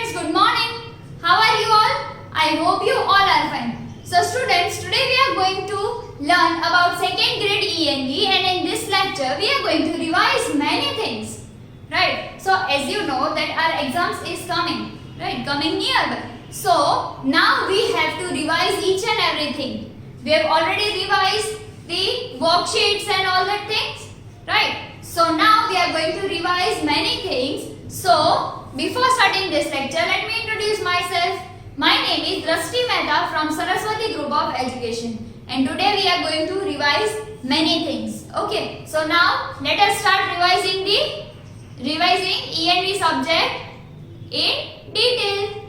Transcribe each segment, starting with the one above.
students, good morning. How are you all? I hope you all are fine. So students, today we are going to learn about second grade ENV, and in this lecture we are going to revise many things. Right? So as you know that our exams is coming, right? Coming nearby. So now we have to revise each and everything. We have already revised the worksheets and all that things, right? So now we are going to revise many things. So before starting this lecture, let me introduce myself. My name is Drashti Mehta from Saraswati Group of Education, and today we are going to revise many things. Okay, so now let us start revising ENV subject in detail.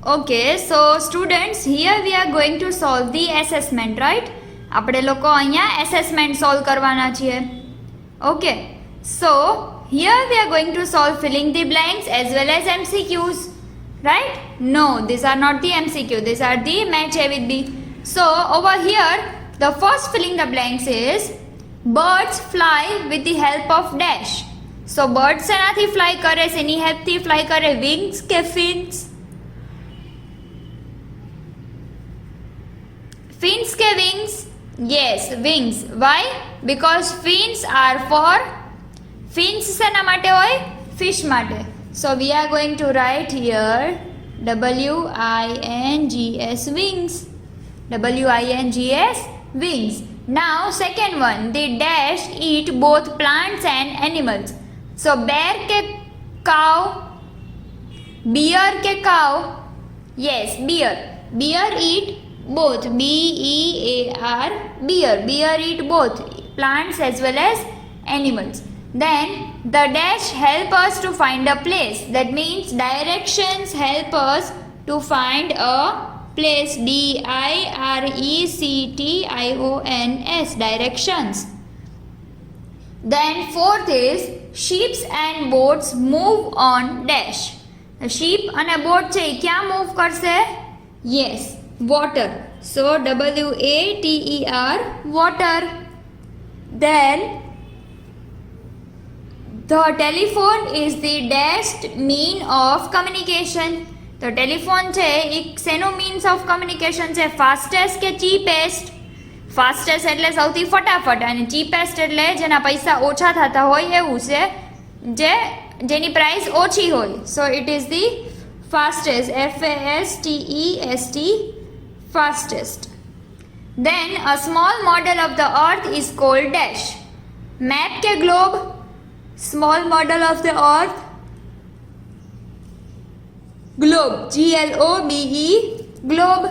Okay, so students, here we are going to solve the assessment, right? આપણે લોકો અહીંયા assessment solve કરવાના છીએ. Okay, so here we are going to solve filling the blanks as well as MCQs, right? No, these are not the MCQ, these are the match A with B. So over here, the first filling the blanks is birds fly with the help of dash. So birds શેનાથી fly કરે, શેની help થી fly કરે? Wings કે fins? Fins ke wings? Yes, wings. Why? Because fins are for fins શેના માટે હોય? Fish માટે. So we are going to write here WINGS wings. WINGS wings. Now second one, the dash eat both plants and animals. So bear ke cow, bear ke cow. Yes, bear. Bear eat both, BEAR, bear. Bear eat both plants as well as animals. Then the dash help us to find a place. That means directions help us to find a place. DIRECTIONS, directions. Then fourth is ships and boats move on dash. The sheep and a boat છે ક્યાં move કરશે? Yes, water. So WATER, water. Then the telephone is the dashed mean of communication. તો telephone છે એ શેનો means of communication છે? fastest કે cheapest? fastest એટલે સૌથી ફટાફટ, અને cheapest એટલે જેના પૈસા ઓછા થતા હોય એવું છે, જેની પ્રાઇસ ઓછી હોય. So it is the fastest, FASTEST, fastest. Then a small model of the earth is called dash. Map ke globe? Small model of the earth? Globe, GLOBE, globe.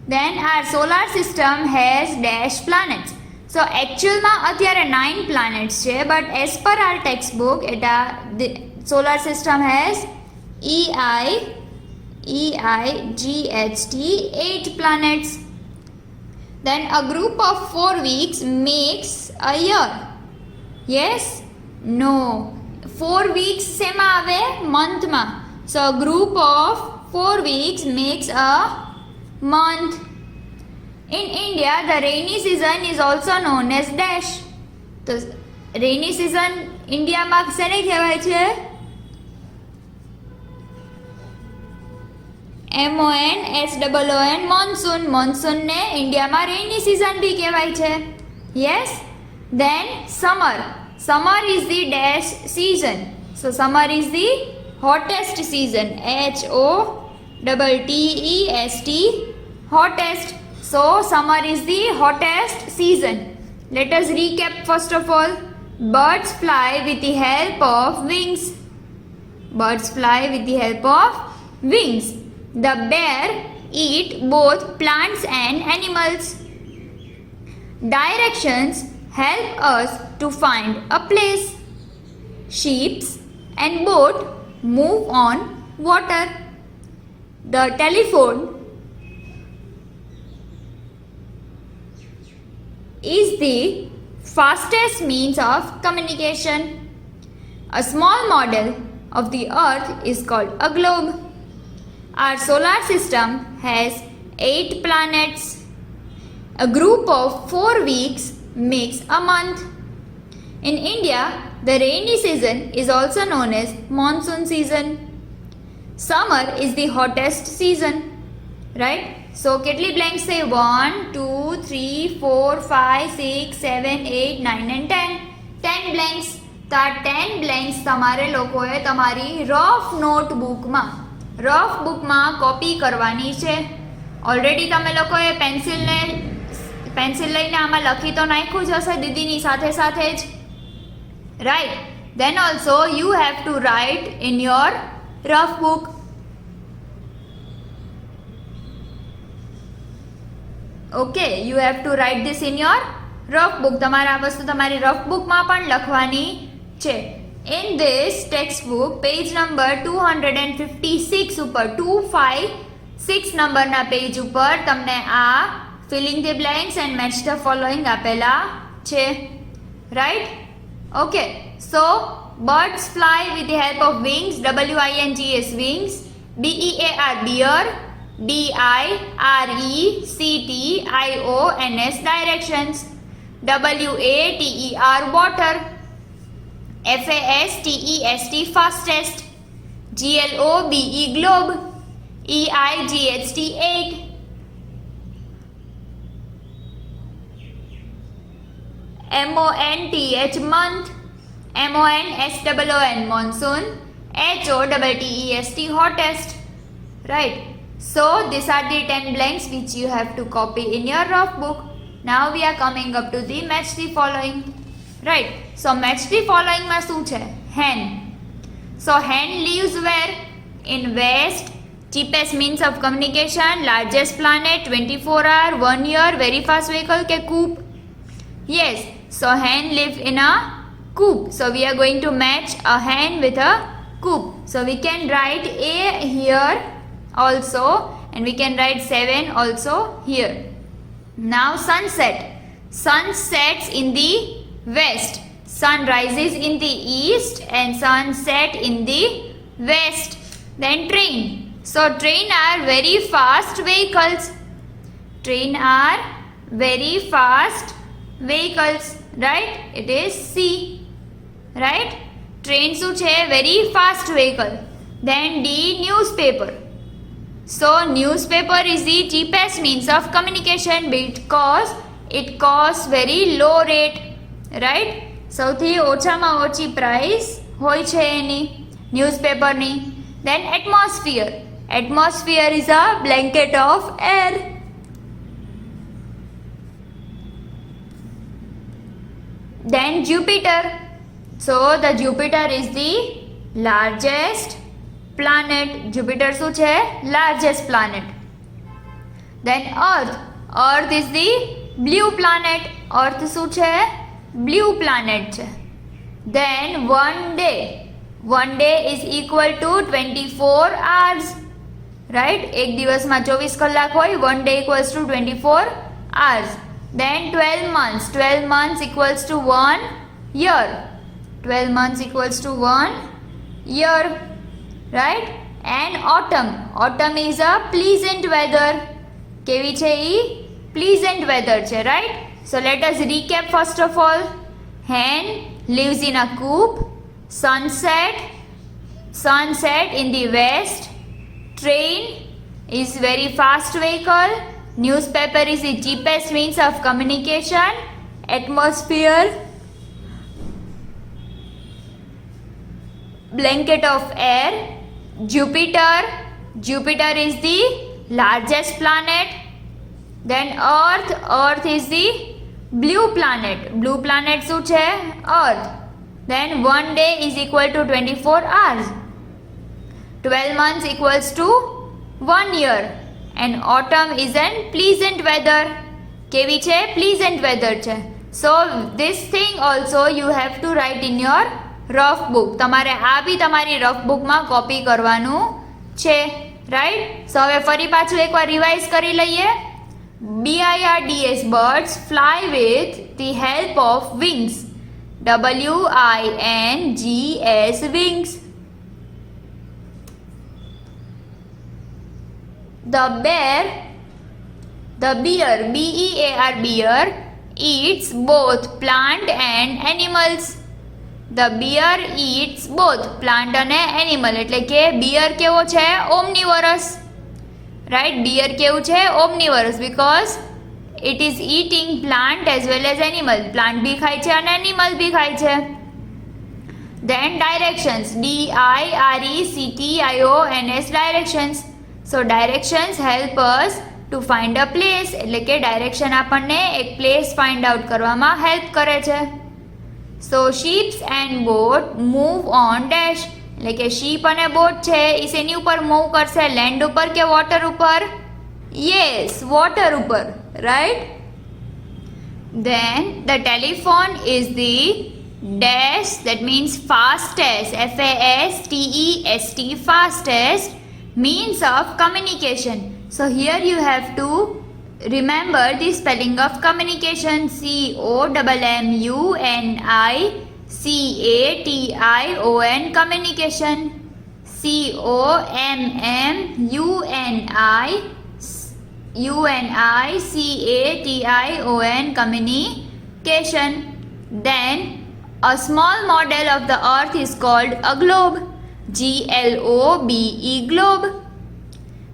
Then our solar system has dash planets. So actual માં અત્યારે 9 planets છે, but as per our textbook, the solar system has EIGHT 8 planets. Then a group of 4 weeks makes a year. Yes? No. 4 weeks શેમાં આવે? Month માં. So a group of 4 weeks makes a month. In India, the rainy season is also known as dash. So rainy season India માં શેને કહેવાય છે? MONSOON, monsoon. Monsoon ને ઇન્ડિયામાં રેની season બી કહેવાય છે. Yes? Then summer. Summer is the dash season. So summer is the hottest season. HOTTEST, hottest. So summer is the hottest season. Let us recap first of all. Birds fly with the help of wings. Birds fly with the help of wings. The bear eat both plants and animals. Directions help us to find a place. Ships and boat move on water. The telephone is the fastest means of communication. A small model of the earth is called a globe. Our solar system has 8 planets. A group of 4 weeks makes a month. In India, the rainy season is also known as monsoon season. Summer is the hottest season, right? So કેટલી blanks છે? 1 2 3 4 5 6 7 8 9 and 10 blanks. તો આ 10 blanks તમારે લોકોએ તમારી rough નોટબુકમાં copy કરવાની છે. Already તમે લોકોએ પેન્સિલ લઈને આમાં લખી તો નાખ્યું જ હશે દીદીની સાથે સાથે જ, right? Then also you have to write in your rough book. Okay, you have to write this in your rough book. તમારે આ વસ્તુ તમારી rough book માં પણ લખવાની છે. In this textbook, page number 256 ઉપર 256 નંબરના પેજ ઉપર તમને આ filling the blanks and match the following આપેલા છે, right? Okay, so birds fly with the help of wings. W-I-N-G-S, wings. B-E-A-R, bear. D-I-R-E-C-T-I-O-N-S, directions. W-A-T-E-R, water. F-A-S-T-E-S-T, fastest. G-L-O-B-E, globe. E-I-G-H-T, 8. M-O-N-T-H, month. M-O-N-S-O-O-N, monsoon. H-O-T-T-E-S-T, hottest. Right? So these are the 10 blanks which you have to copy in your rough book. Now we are coming up to the match the following. Right? So match the following માં શું છે? Hen. So hen lives where? In west. Cheapest means of communication. Largest planet. 24 hour. 1 year. Very fast vehicle ke coop? Yes. So hen live in a coop. So we are going to match a hen with a coop. So we can write A here also, and we can write 7 also here. Now sunset. Sun sets in the west. Sun rises in the east and sun set in the west. Then train. So train are very fast vehicles. Train are very fast vehicles, right? It is C, right? Train શું છે? Very fast vehicle. Then D, newspaper. So newspaper is the cheapest means of communication because it costs very low rate, right? સૌથી ઓછામાં ઓછી price હોય છે એની ન્યૂઝપેપરની. Then atmosphere. Atmosphere is a blanket of air. Then Jupiter. So the Jupiter is the largest planet. Jupiter શું છે? Largest planet. Then Earth. Earth is the blue planet. Earth શું છે? Blue planet છે. Then one day. One day is equal to 24 hours. Right? એક દિવસમાં 24 કલાક હોય. One day equals to 24 hours. Then 12 months. 12 months equals to 1 year. 12 months equals to 1 year. Right? And autumn. Autumn is a pleasant weather. કેવી છે ઈ? Pleasant weather છે, right? So let us recap first of all. Hen lives in a coop. Sunset in the west. Train is very fast vehicle. Newspaper is the cheapest means of communication. Atmosphere, blanket of air. Jupiter is the largest planet. Then Earth is the blue planet. Blue planet શું છે? Earth. Then one day is equal to 24 hours. 12 months equals to 1 year. And autumn is an pleasant weather. કેવી છે? Pleasant weather છે. So this thing also you have to write in your rough book. તમારે આ બી તમારી rough book માં copy કરવાનું છે, right? So હવે ફરી પાછું એકવાર રિવાઇઝ કરી લઈએ. BIRDS, birds fly with the help of wings. WINGS, wings. The bear, BEAR, bear, eats both plant and animals. The bear it's both plant અને એનિમલ, એટલે કે બિયર કેવો છે? ઓમનીવરસ, રાઈટ? બિયર કેવું છે? Omnivorous, because it is eating plant as well as animal. Plant બી ખાય છે અને એનિમલ બી ખાય છે. Then directions, DIRECTIONS, directions. So directions help us to find a place, એટલે કે direction આપણને એક place find out કરવામાં help કરે છે. So ships and boat move on dash, એટલે કે શીપ અને બોટ છે એ શેની ઉપર મૂવ કરશે? લેન્ડ ઉપર કે વોટર ઉપર? યસ, વોટર ઉપર, right? Then the telephone is the dash, that means fastest, FASTEST, fastest means of communication. So here you have to remember the spelling of communication, COMMUNICATION, communication, COMMUNICATION, communication. Then a small model of the earth is called a globe, GLOBE, globe.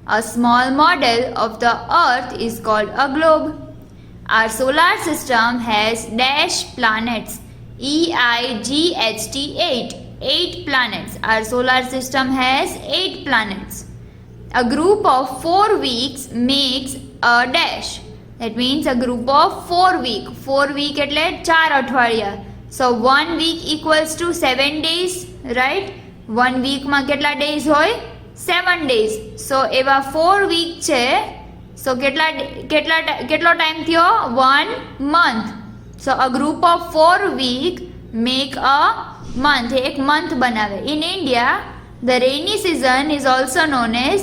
A small model of the earth is called a globe. Our solar system has dash planets, EIGHT, 8 planets. Our solar system has 8 planets. A group of 4 weeks makes a dash. That means a group of 4 week. 4 week એટલે 4 અઠવાડિયા. So 1 week equals to 7 days, right? 1 week માં કેટલા days હોય? 7 days. So એવા 4 week છે. So કેટલો time થયો? 1 month. So a group of 4 week make a month. એક month બનાવે. In India, the rainy season is also known as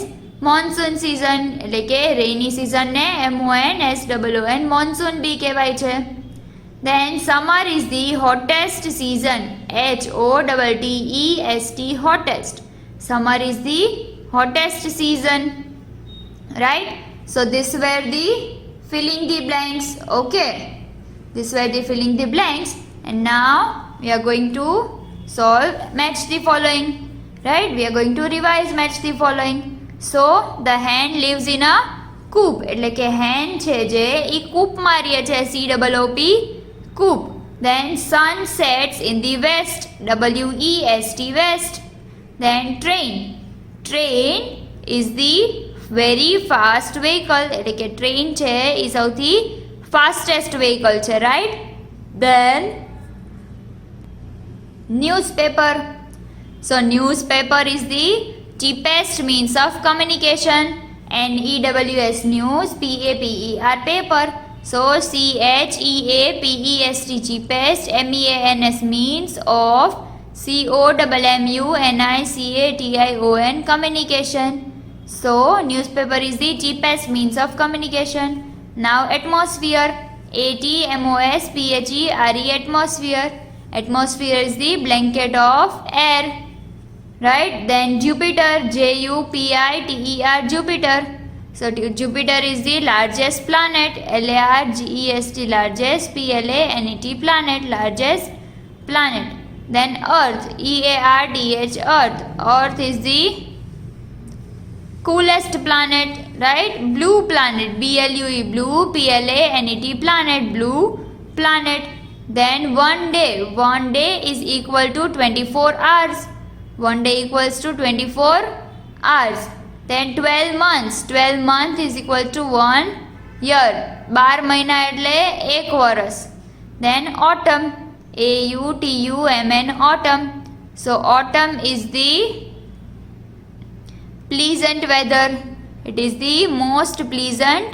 monsoon season, એટલે કે rainy season ને MONSOON monsoon બી કહેવાય છે. Then summer is the hottest season, HOTTEST, hottest. Summer is the hottest season, right? So this were the filling the blanks, okay? This were the filling the blanks, and now we are going to solve match the following, right? We are going to revise match the following. So the hen lives in a coop, એટલે કે hen છે જે ઈ coupe માં રહે છે, COOP, coop. Then sun sets in the west, WEST, west. Then train is the very fast vehicle, એટલે કે train છે એ સૌથી fastest vehicle છે, right? Then newspaper. So newspaper is the cheapest means of communication, NEWS, news, PAPER, paper. So CHEAPEST, cheapest, MEANS, means of, COMMUNICATION, communication. So newspaper is the cheapest means of communication. Now atmosphere, ATMOSPHERE, atmosphere. Atmosphere is the blanket of air, right? Then Jupiter, JUPITER, Jupiter. So Jupiter is the largest planet, LARGEST, largest, PLANET, planet, largest planet. Then Earth, EARTH, Earth. Earth is the coolest planet, right? Blue planet, BLUE, blue, PLANET, planet, blue planet. Then one day is equal to 24 hours. One day equals to 24 hours. Then 12 months is equal to 1 year. 12 મહિના એટલે 1 વર્ષ. Then autumn, AUTUMN, autumn. So autumn is the pleasant weather. It is the most pleasant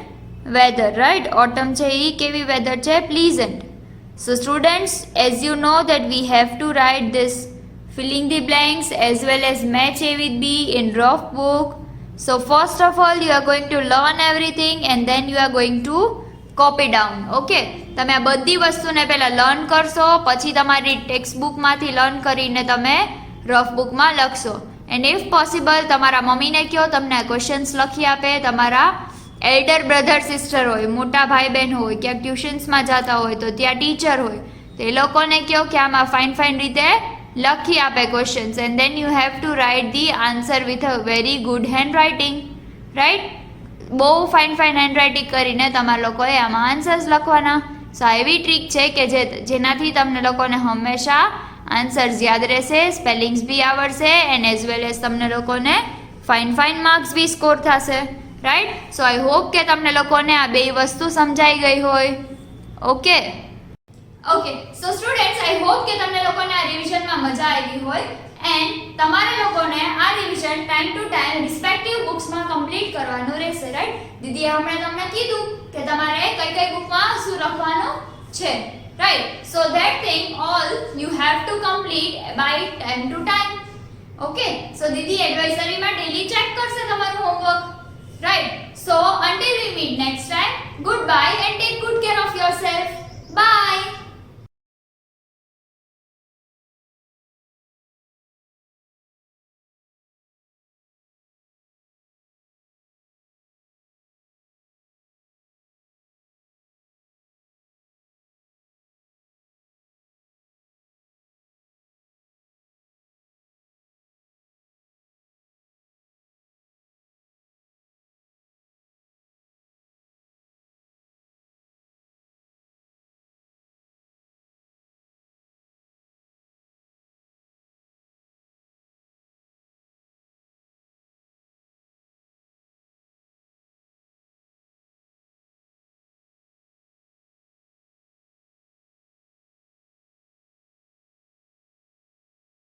weather, right? Autumn છે એ કેવી weather છે? Pleasant. So students, as you know that we have to write this filling the blanks as well as match A with B in rough book. So first of all you are going to learn everything and then you are going to copy down, okay? તમે આ બધી વસ્તુને પહેલા learn કરશો, પછી તમારી text બુકમાંથી learn કરીને તમે રફ બુકમાં લખશો. એન્ડ ઇફ પોસિબલ તમારા મમ્મીને કહો તમને આ ક્વેશ્ચન્સ લખી આપે. તમારા એલ્ડર બ્રધર સિસ્ટર હોય, મોટા ભાઈ બહેન હોય, ક્યાંક ટ્યુશન્સમાં જતા હોય તો ત્યાં ટીચર હોય, તો એ લોકોને કહો કે આમાં ફાઇન રીતે લખી આપે questions and then you have to write the answer with a very good handwriting, right? બહુ ફાઇન હેન્ડ રાઇટિંગ કરીને તમારા લોકોએ આમાં આન્સર્સ લખવાના. સો આ એવી ટ્રીક છે કે જેનાથી તમને લોકોને હંમેશા આન્સર્સ યાદ રહેશે, સ્પેલિંગ્સ બી આવડશે એન્ડ એઝ વેલ એઝ તમને લોકોને ફાઇન માર્ક્સ બી સ્કોર થશે, રાઈટ? સો આઈ હોપ કે તમને લોકોને આ બે વસ્તુ સમજાઈ ગઈ હોય. Okay so students, I hope કે તમને લોકોને આ રિવિઝનમાં મજા આવી હોય એન્ડ તમારે લોકોને આ revision time to time respective બુક્સમાં કમ્પ્લીટ કરવાનું રહેશે, રાઈટ? દીદીએ હમણાં તમને કીધું કે તમારે કઈ બુકમાં શું લખવાનું છે, right? So that thing all you have to complete by time to time. Okay? So Didi advisory માં daily check કરશે તમારું homework, right? So until we meet next time, goodbye and take good care of yourself. Bye.